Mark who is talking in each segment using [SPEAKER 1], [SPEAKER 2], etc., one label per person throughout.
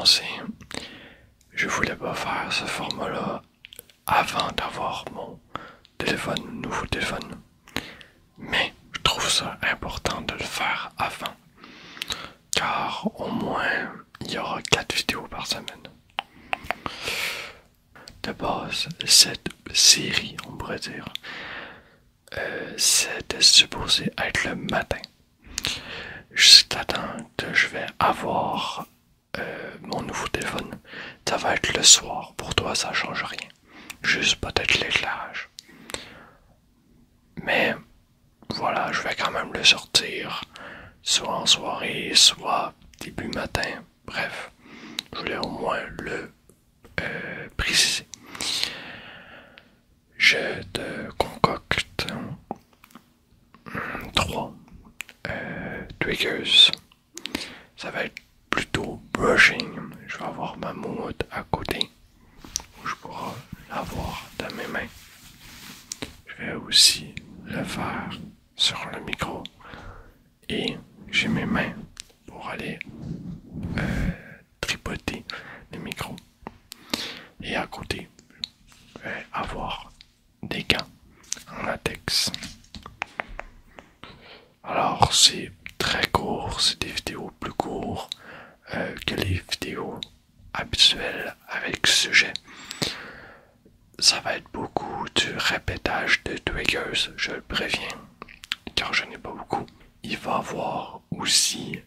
[SPEAKER 1] commencer, je voulais pas faire ce format-là avant d'avoir mon nouveau téléphone. Mais je trouve ça important de le faire avant. Car au moins, il y aura 4 vidéos par semaine. De base, cette série, on pourrait dire, c'était supposé être le matin. Jusqu'à temps que je vais avoir mon nouveau téléphone, ça va être le soir. Pour toi, ça change rien. Juste peut-être l'éclairage. Mais voilà, je vais quand même le sortir, soit en soirée, soit début matin. Bref, je voulais au moins le préciser. Je te concocte 3 triggers. Ça va être plutôt brushing. Je vais avoir ma moumoute à côté où je pourrai l'avoir dans mes mains. Je vais aussi le faire sur le micro et j'ai mes mains pour aller tripoter le micro. Et à côté, je vais avoir des gants en latex. Alors c'est très court, c'est des vidéos plus courtes que les vidéos habituelles avec sujet. Ça va être beaucoup du répétage de triggers, je le préviens, car je n'ai pas beaucoup. Il va y avoir aussi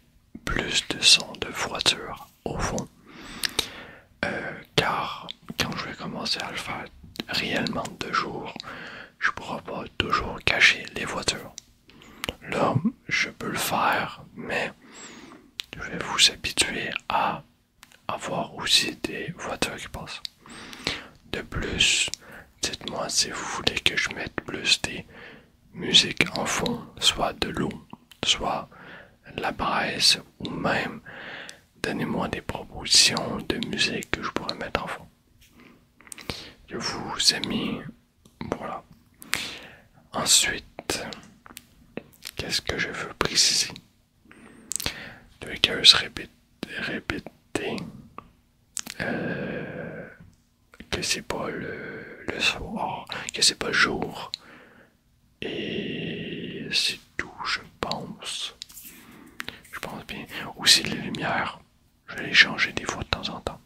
[SPEAKER 1] plus de sons de voiture au fond, car quand je vais commencer à le faire réellement de jour, je ne pourrai pas toujours cacher les voitures. Là, je peux le faire, mais je vais vous habituer à avoir aussi des voitures qui passent. De plus, dites-moi si vous voulez que je mette plus des musiques en fond, soit de l'eau, soit de la braise, ou même donnez-moi des propositions de musique que je pourrais mettre en fond. Je vous ai mis, voilà. Ensuite, qu'est-ce que je veux préciser? Triggers répéter que c'est pas le soir, que c'est pas le jour. Et c'est tout, je pense. Je pense bien. Aussi les lumières, je vais les changer des fois de temps en temps.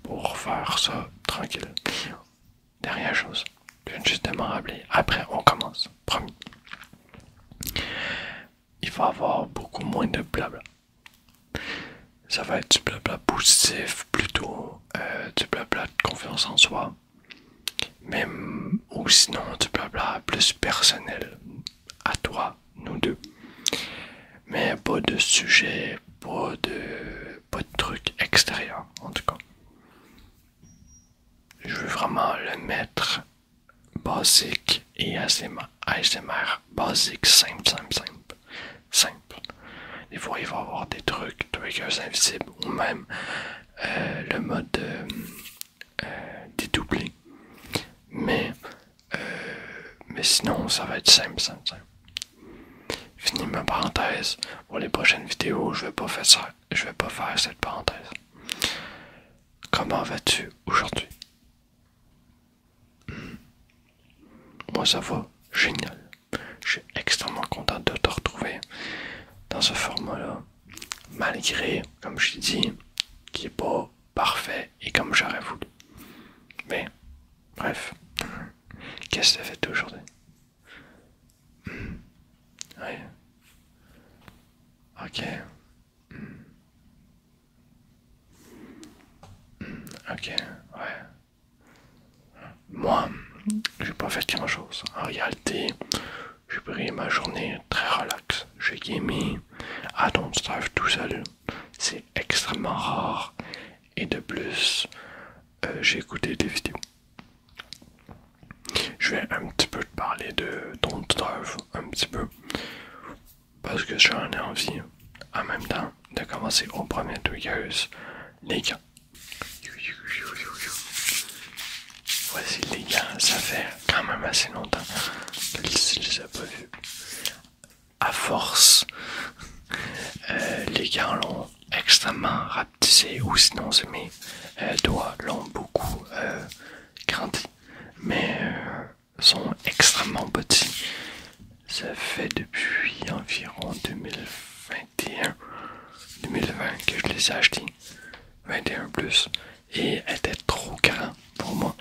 [SPEAKER 1] Pour faire ça tranquille. Dernière chose, je viens juste de m'en rappeler. Après, on commence. Promis. Il va y avoir beaucoup moins de blabla. Ça va être du blabla positif, plutôt du blabla de confiance en soi. Même ou sinon du blabla plus personnel à toi, nous deux. Mais pas de sujet, pas de truc extérieur en tout cas. Je veux vraiment le mettre basique et ASMR basique, simple. Des fois il va y avoir des triggers invisibles ou même le mode dédoublé. Mais sinon ça va être simple. Fini ma parenthèse. Pour les prochaines vidéos, je vais pas faire ça. Je vais pas faire cette parenthèse. Comment vas-tu aujourd'hui? Moi ça va génial. Je suis extrêmement content de te retrouver dans ce format-là. Malgré, comme je l'ai dit, qui est pas parfait et comme j'aurais voulu. Mais, bref. Qu'est-ce que tu as fait aujourd'hui? Oui. Ok. Ok, ouais. Moi, j'ai pas fait grand chose. En réalité, j'ai pris ma journée très relax. J'ai gamé à Don't Starve tout seul. C'est extrêmement rare. Et de plus, j'ai écouté des vidéos. Je vais un petit peu te parler de Don't Starve, un petit peu. Parce que j'en ai envie, en même temps, de commencer au premier triggers, les gants. Voici les gants, ça fait quand même assez longtemps que je les ai pas vus. À force, les gants l'ont extrêmement rapetissés, ou sinon c'est mes doigts l'ont beaucoup grandi, mais sont extrêmement petits. Ça fait depuis environ 2021, 2020 que je les ai achetés, 21 plus, et étaient trop grands pour moi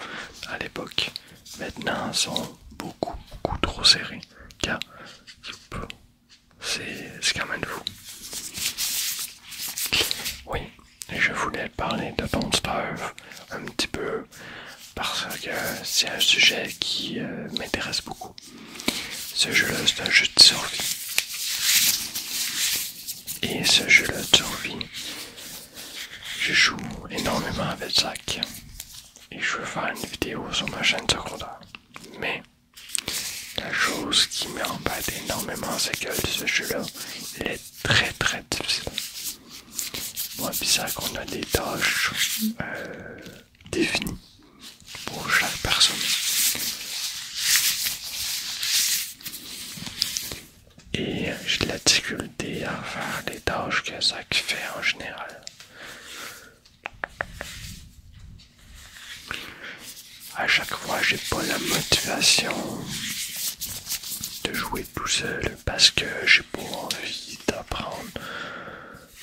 [SPEAKER 1] à l'époque. Maintenant, ils sont beaucoup trop serrés, car c'est quand même fou. Oui, je voulais parler de Don't Starve un petit peu parce que c'est un sujet qui m'intéresse beaucoup. Ce jeu-là, c'est un jeu de survie. Et ce jeu-là de survie, je joue énormément avec Zach. Et je veux faire une vidéo sur ma chaîne secondaire. Mais la chose qui m'embête énormément, c'est que ce jeu-là, il est très difficile. Moi pis Zach, on a des tâches définies pour chaque personne. Et j'ai de la difficulté à faire les tâches que Zach fait en général. À chaque fois, j'ai pas la motivation de jouer tout seul parce que j'ai pas envie d'apprendre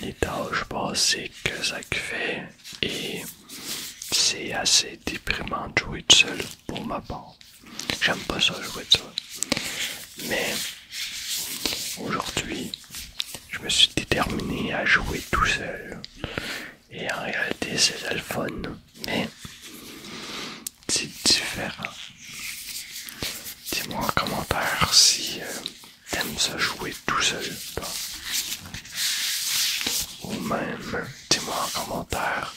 [SPEAKER 1] les tâches basiques que Zach fait et c'est assez déprimant de jouer tout seul pour ma part. J'aime pas ça jouer tout seul. Mais aujourd'hui, je me suis déterminé à jouer tout seul. Et en réalité, c'est le fun, mais c'est différent. Dis-moi en commentaire si t'aimes ça jouer tout seul, toi. Ou même, dis-moi en commentaire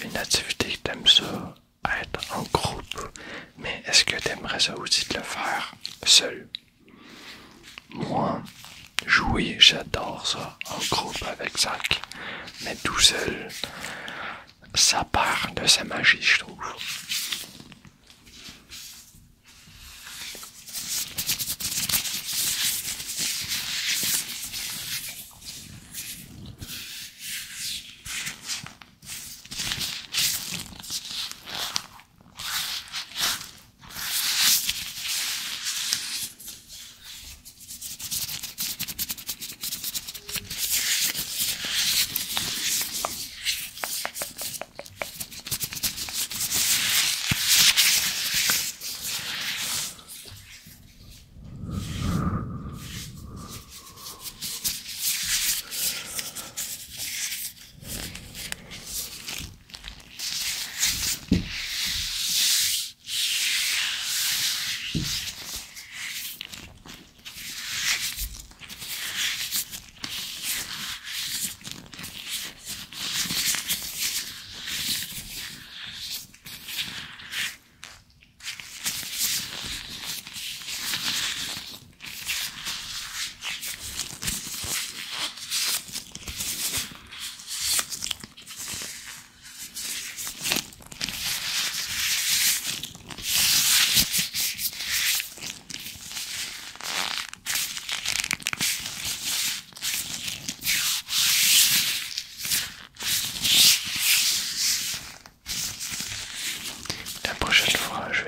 [SPEAKER 1] une activité que t'aimes ça, être en groupe. Mais est-ce que t'aimerais ça aussi de le faire seul? Moi, jouer, j'adore ça en groupe avec Zach. Mais tout seul, ça perd de sa magie, je trouve.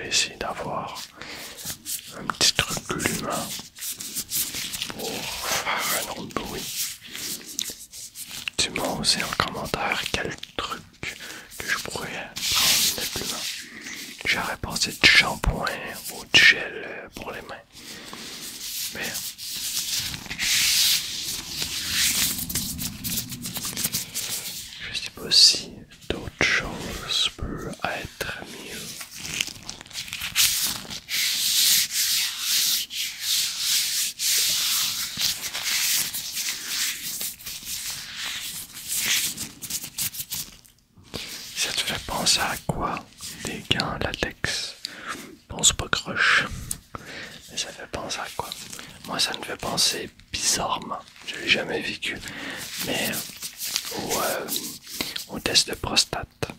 [SPEAKER 1] Essayer d'avoir un petit truc gluant pour faire un autre bruit. Dis-moi aussi en commentaire quel truc que je pourrais prendre de gluant. J'aurais pensé du shampoing ou du gel pour les mains. Mais je sais pas si d'autres choses peuvent être mieux. Penser à quoi? Des gants latex. Bon, c'est pas croche. Mais ça fait penser à quoi? Moi, ça me fait penser bizarrement. Je l'ai jamais vécu. Mais au test de prostate.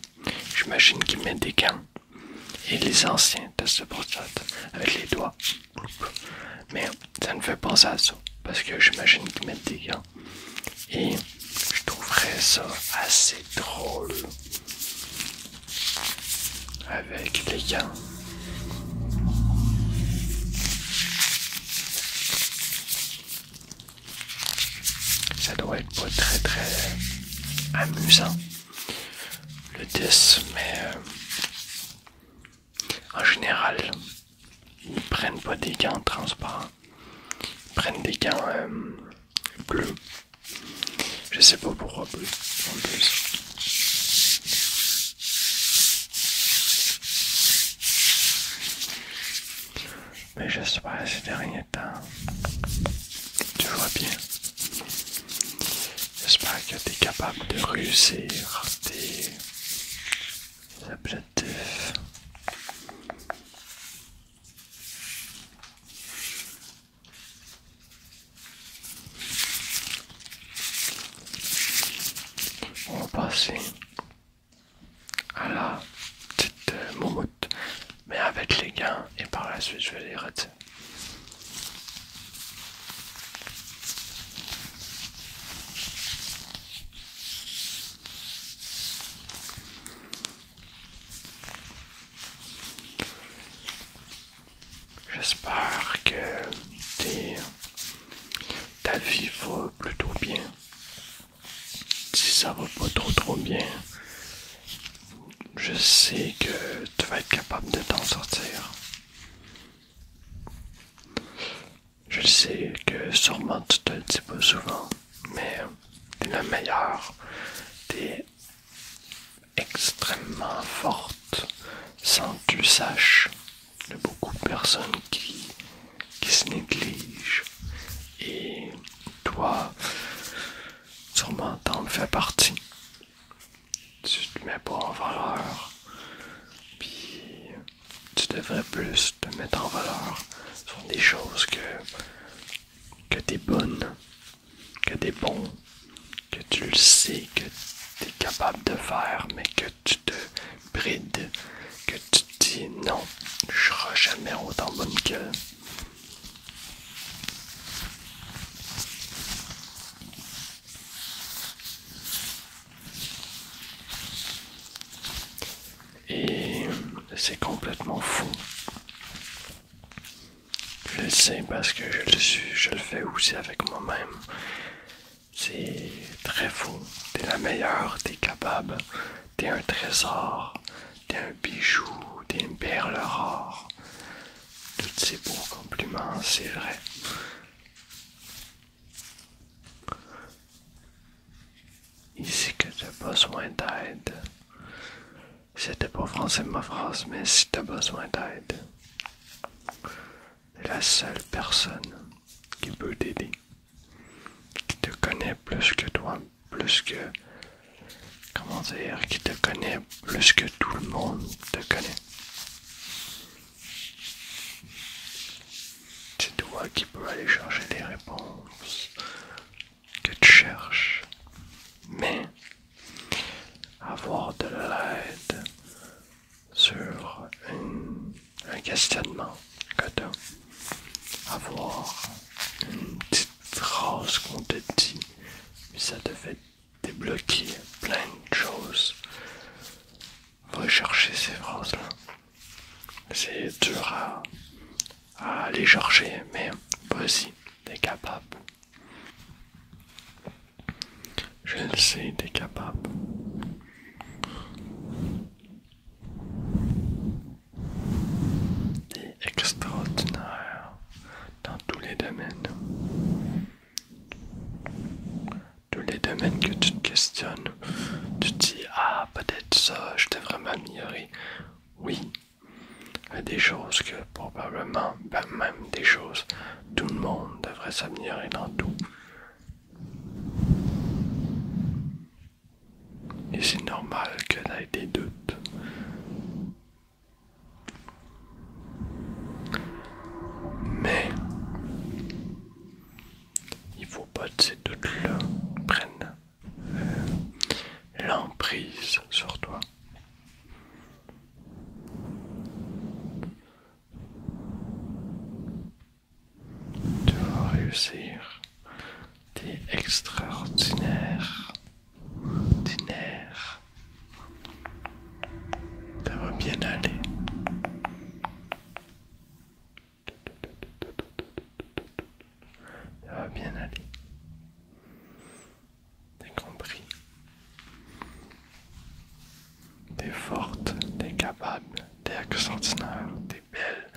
[SPEAKER 1] J'imagine qu'ils mettent des gants. Et les anciens tests de prostate avec les doigts. Mais ça me fait penser à ça. Parce que j'imagine qu'ils mettent des gants. Et je trouverais ferais ça assez drôle avec les gants. Ça doit être pas très très amusant le 10, mais en général ils prennent pas des gants transparents, ils prennent des gants bleus. Je sais pas pourquoi bleu en plus. Mais j'espère ces derniers temps tu vas bien. J'espère que tu es capable de réussir tes objectifs. On va passer à la petite moumoute, mais avec les gants, et par la suite je vais les retirer. J'espère que ta vie va plutôt bien. Si ça va pas trop bien, je sais que tu vas être capable de t'en sortir. Je sais que sûrement tu te le dis pas souvent, mais t'es la meilleure. T'es extrêmement forte sans que tu le saches. Il y a beaucoup de personnes qui se négligent. Et toi, sûrement t'en fais partie. Tu te mets pas en valeur. Puis tu devrais plus te mettre en valeur sur des choses que t'es bonne, que t'es bon, que tu le sais, que t'es capable de faire, mais que tu te brides, que tu te dis non, je serai jamais autant bonne qu'elle. Et c'est complètement fou. Je le sais parce que je le fais aussi avec moi-même. C'est très fou. T'es la meilleure, t'es capable, t'es un trésor, t'es un bijou, t'es une perle rare. Tous ces beaux compliments, c'est vrai. Ici que t'as besoin d'aide. C'était pas français ma phrase, mais si t'as besoin d'aide, t'es la seule personne qui peut t'aider, qui te connaît plus que toi, plus que, comment dire, qui te connaît plus que tout le monde te connaît. C'est toi qui peux aller chercher les réponses que tu cherches, mais avoir de l'aide sur un questionnement que tu as, avoir une petite phrase qu'on te dit, puis ça te fait débloquer plein de choses. Va chercher ces phrases-là. C'est dur à aller chercher, mais vas-y, t'es capable. Je le sais, t'es capable. T'es extraordinaire dans tous les domaines. Tous les domaines que tu te questionnes, tu te dis, ah, peut-être ça, je devrais m'améliorer. Oui, il y a des choses que probablement, ben même des choses, tout le monde devrait s'améliorer dans tout. Et c'est normal que tu aies des doutes. Mais il faut pas que ces doutes-là prennent l'emprise sur toi. Tu vas réussir. T'es extraordinaire. incapables, t'es extraordinaire, t'es belle,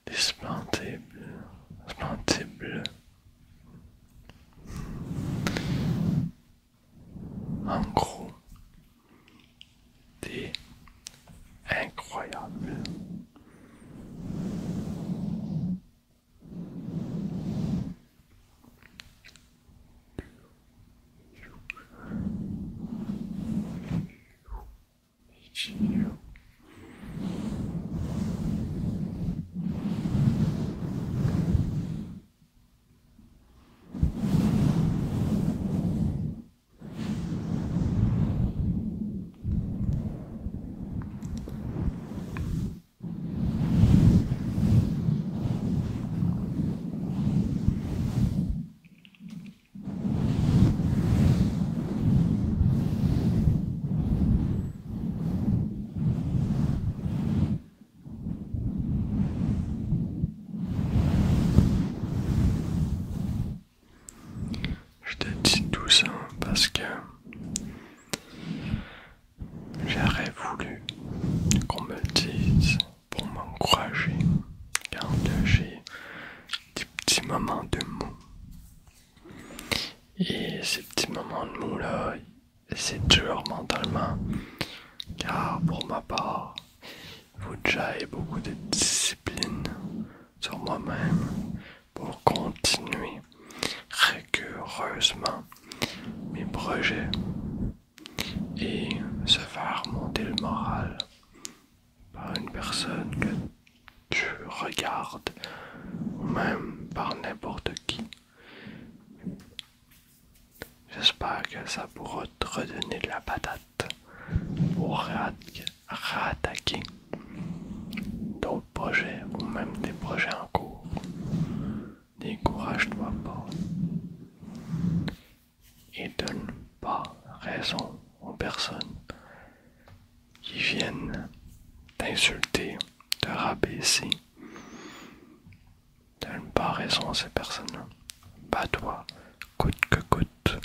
[SPEAKER 1] t'es splendible. En gros, t'es incroyable. Je te dis tout ça parce que j'aurais voulu qu'on me le dise pour m'encourager quand j'ai des petits moments de mou. Et ces petits moments de mou là, c'est dur mentalement car pour ma part, il faut que j'aille beaucoup de discipline sur moi-même pour continuer rigoureusement mes projets et se faire monter le moral par une personne que tu regardes ou même par n'importe qui. J'espère que ça pourra te redonner de la patate pour réattaquer d'autres projets ou même des projets en cours. Décourage-toi pas et donne pas raison aux personnes qui viennent t'insulter, te rabaisser. Donne pas raison à ces personnes-là. Bats-toi, coûte que coûte,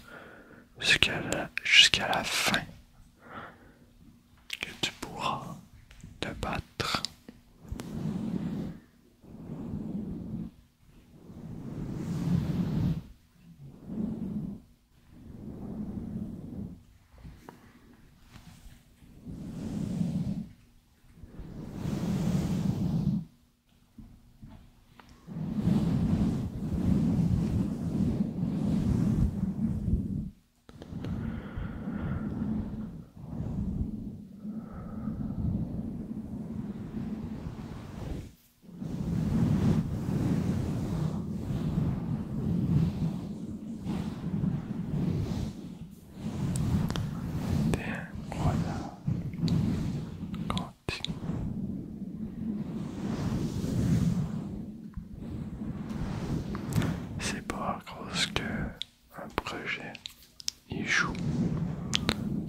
[SPEAKER 1] jusqu'à la fin que tu pourras te battre. C'est pas à cause que un projet échoue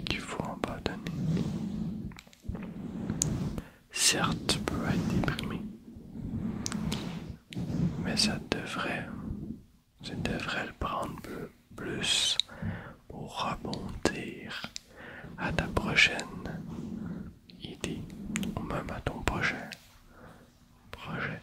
[SPEAKER 1] qu'il faut abandonner. Certes, tu peux être déprimé, mais tu devrais le prendre plus pour rebondir à ta prochaine idée ou même à ton prochain projet.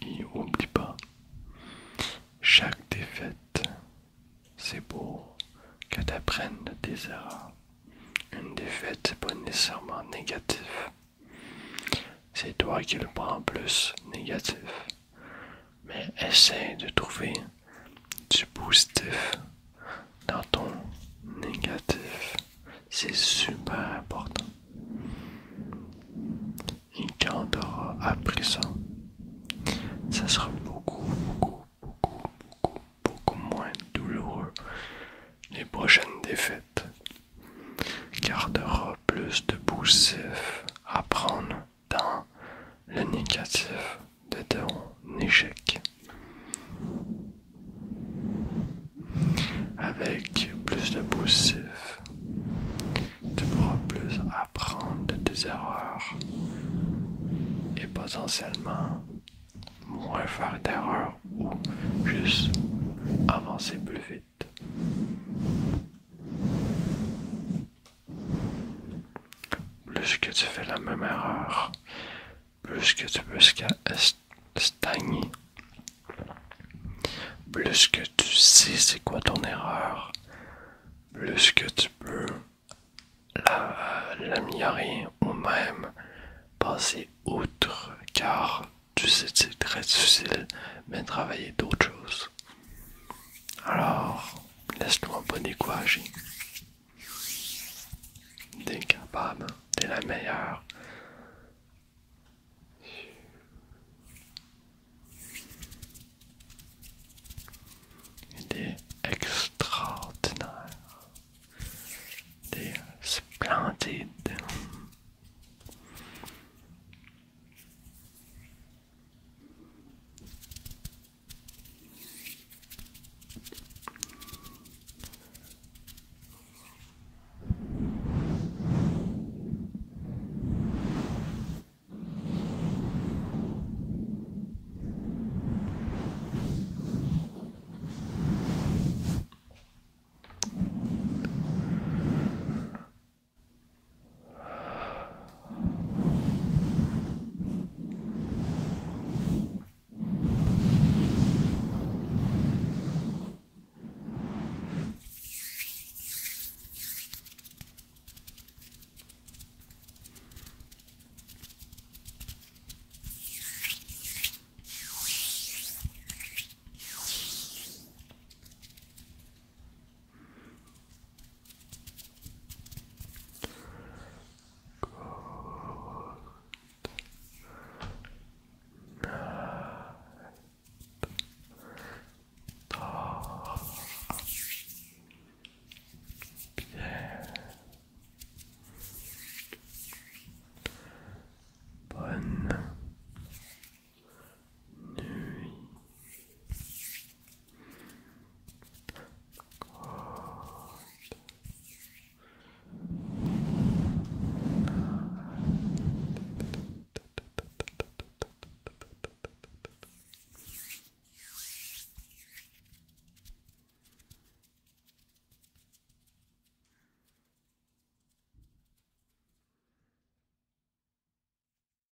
[SPEAKER 1] Et oublie pas, chaque défaite, c'est pour que tu apprennes de tes erreurs. Une défaite, c'est pas nécessairement négatif. C'est toi qui le prends plus négatif. Mais essaie de trouver du positif dans ton négatif. C'est super important. Et quand tu auras appris ça, ça sera beaucoup moins douloureux les prochaines défaites. Car tu auras plus de positif à prendre dans le négatif de ton échec. avec plus de positif, tu pourras plus apprendre de tes erreurs et potentiellement moins faire d'erreurs ou juste avancer plus vite. Plus que tu fais la même erreur, plus que tu peux stagner, plus que tu sais c'est quoi ton erreur, plus que tu peux l'améliorer ou même passer outre, car tu sais que c'est très difficile, mais travailler d'autres choses. Alors, laisse-toi pas décourager. T'es capable, t'es la meilleure,